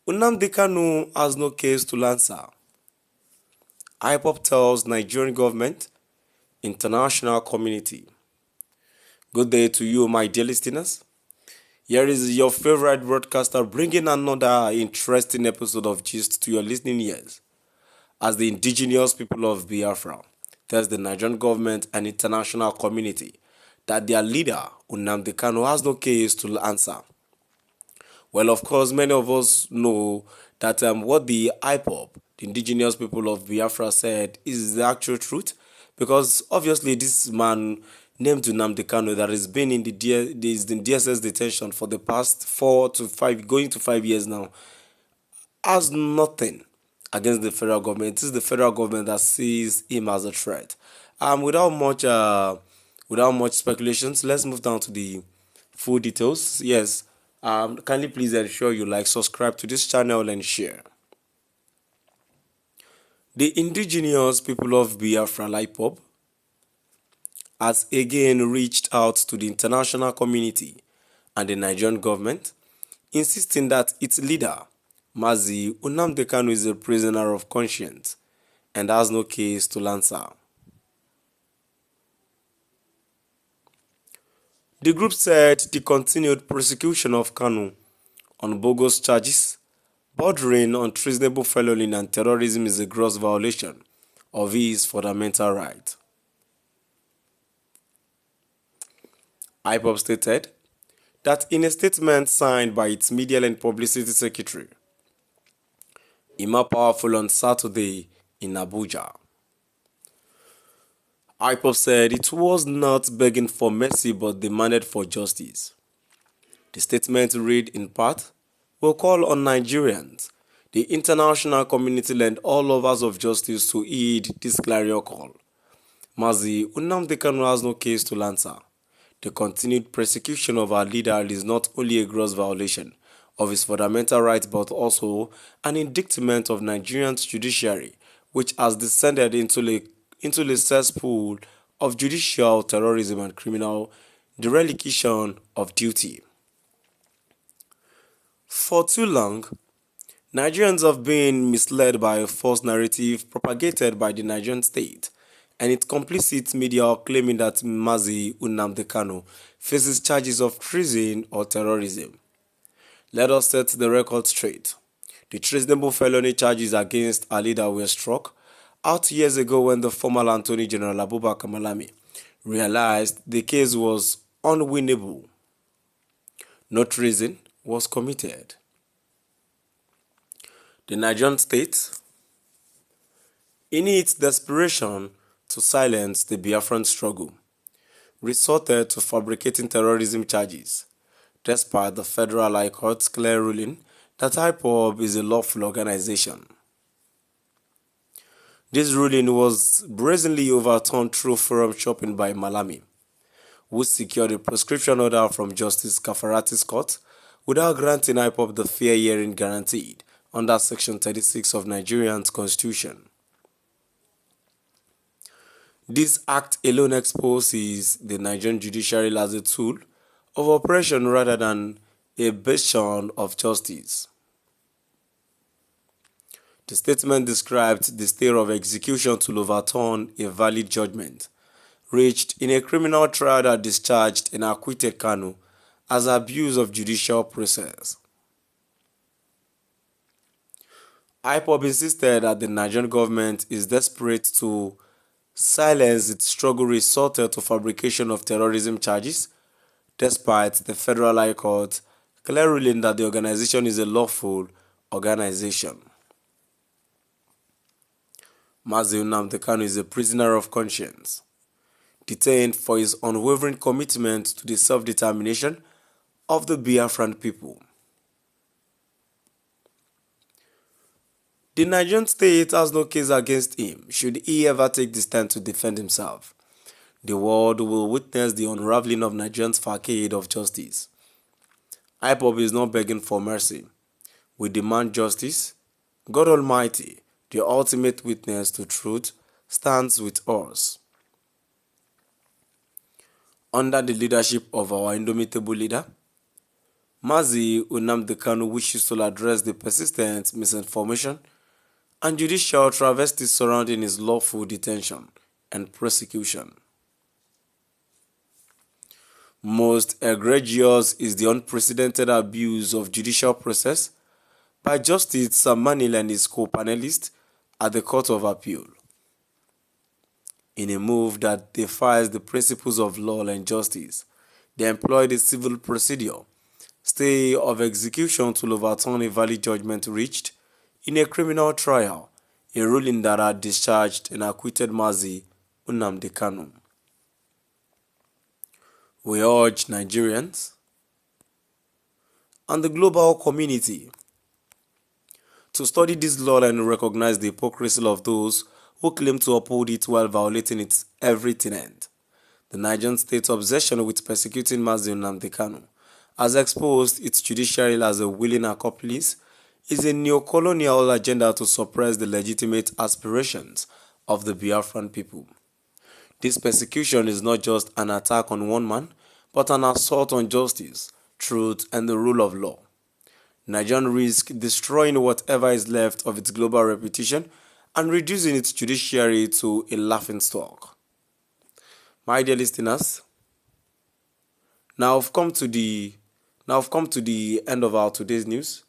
Nnamdi Kanu has no case to answer. IPOB tells Nigerian government, international community. Good day to you, my dear listeners. Here is your favorite broadcaster bringing another interesting episode of Gist to your listening ears. As the indigenous people of Biafra tells the Nigerian government and international community that their leader, Nnamdi Kanu, has no case to answer. Well, of course, many of us know that what the IPOB, the indigenous people of Biafra, said is the actual truth, because obviously this man named Nnamdi Kanu that has been in the DSS detention for the past 4 to 5, going to 5 years now, has nothing against the federal government. It is the federal government that sees him as a threat. Without much speculations, let's move down to the full details. Yes, kindly please ensure you like, subscribe to this channel and share. The indigenous people of Biafra, IPOB, has again reached out to the international community and the Nigerian government, insisting that its leader, Mazi Nnamdi Kanu, is a prisoner of conscience and has no case to answer. The group said the continued prosecution of Kanu on bogus charges bordering on treasonable felony and terrorism is a gross violation of his fundamental right. IPOB stated that in a statement signed by its Media and Publicity Secretary, Ima Powerful, on Saturday in Abuja, IPOB said it was not begging for mercy but demanded for justice. The statement read in part, "Will call on Nigerians, the international community and all lovers of justice to heed this clarion call. Mazi Nnamdi Kanu has no case to answer. The continued persecution of our leader is not only a gross violation of his fundamental rights but also an indictment of Nigerian's judiciary, which has descended into a cesspool of judicial terrorism and criminal dereliction of duty. For too long, Nigerians have been misled by a false narrative propagated by the Nigerian state and its complicit media claiming that Mazi Nnamdi Kanu faces charges of treason or terrorism. Let us set the record straight. The treasonable felony charges against our leader were struck out years ago when the former Attorney General Abubakar Malami realized the case was unwinnable. No treason was committed. The Nigerian state, in its desperation to silence the Biafran struggle, resorted to fabricating terrorism charges, despite the Federal High Court's clear ruling that IPOB is a lawful organization. This ruling was brazenly overturned through forum shopping by Malami, who secured a prescription order from Justice Kafarati's court without granting IPOB the fair hearing guaranteed under Section 36 of Nigerian's Constitution. This act alone exposes the Nigerian judiciary as a tool of oppression rather than a bastion of justice. The statement described the stay of execution to overturn a valid judgment reached in a criminal trial that discharged and acquitted Kanu as abuse of judicial process. IPOB insisted that the Nigerian government is desperate to silence its struggle resorted to fabrication of terrorism charges, despite the Federal High Court clear ruling that the organization is a lawful organization. Mazi Nnamdi Kanu is a prisoner of conscience, detained for his unwavering commitment to the self-determination of the Biafran people. The Nigerian state has no case against him should he ever take the stand to defend himself. The world will witness the unraveling of Nigerians' facade of justice. IPOB is not begging for mercy. We demand justice. God Almighty, the ultimate witness to truth, stands with us. Under the leadership of our indomitable leader, Mazi Nnamdi Kanu wishes to address the persistent misinformation and judicial travesties surrounding his lawful detention and prosecution. Most egregious is the unprecedented abuse of judicial process by Justice Samanil and his co-panelists at the Court of Appeal. In a move that defies the principles of law and justice, they employed a civil procedure, stay of execution to overturn a valid judgment reached in a criminal trial, a ruling that had discharged and acquitted Mazi Nnamdi Kanu. We urge Nigerians and the global community to study this law and recognize the hypocrisy of those who claim to uphold it while violating its every tenet. The Nigerian state's obsession with persecuting Mazi Nnamdi Kanu has exposed its judiciary as a willing accomplice is a neo-colonial agenda to suppress the legitimate aspirations of the Biafran people. This persecution is not just an attack on one man, but an assault on justice, truth, and the rule of law. Nigeria risks destroying whatever is left of its global reputation and reducing its judiciary to a laughingstock. My dear listeners, now I've come to the end of our today's news.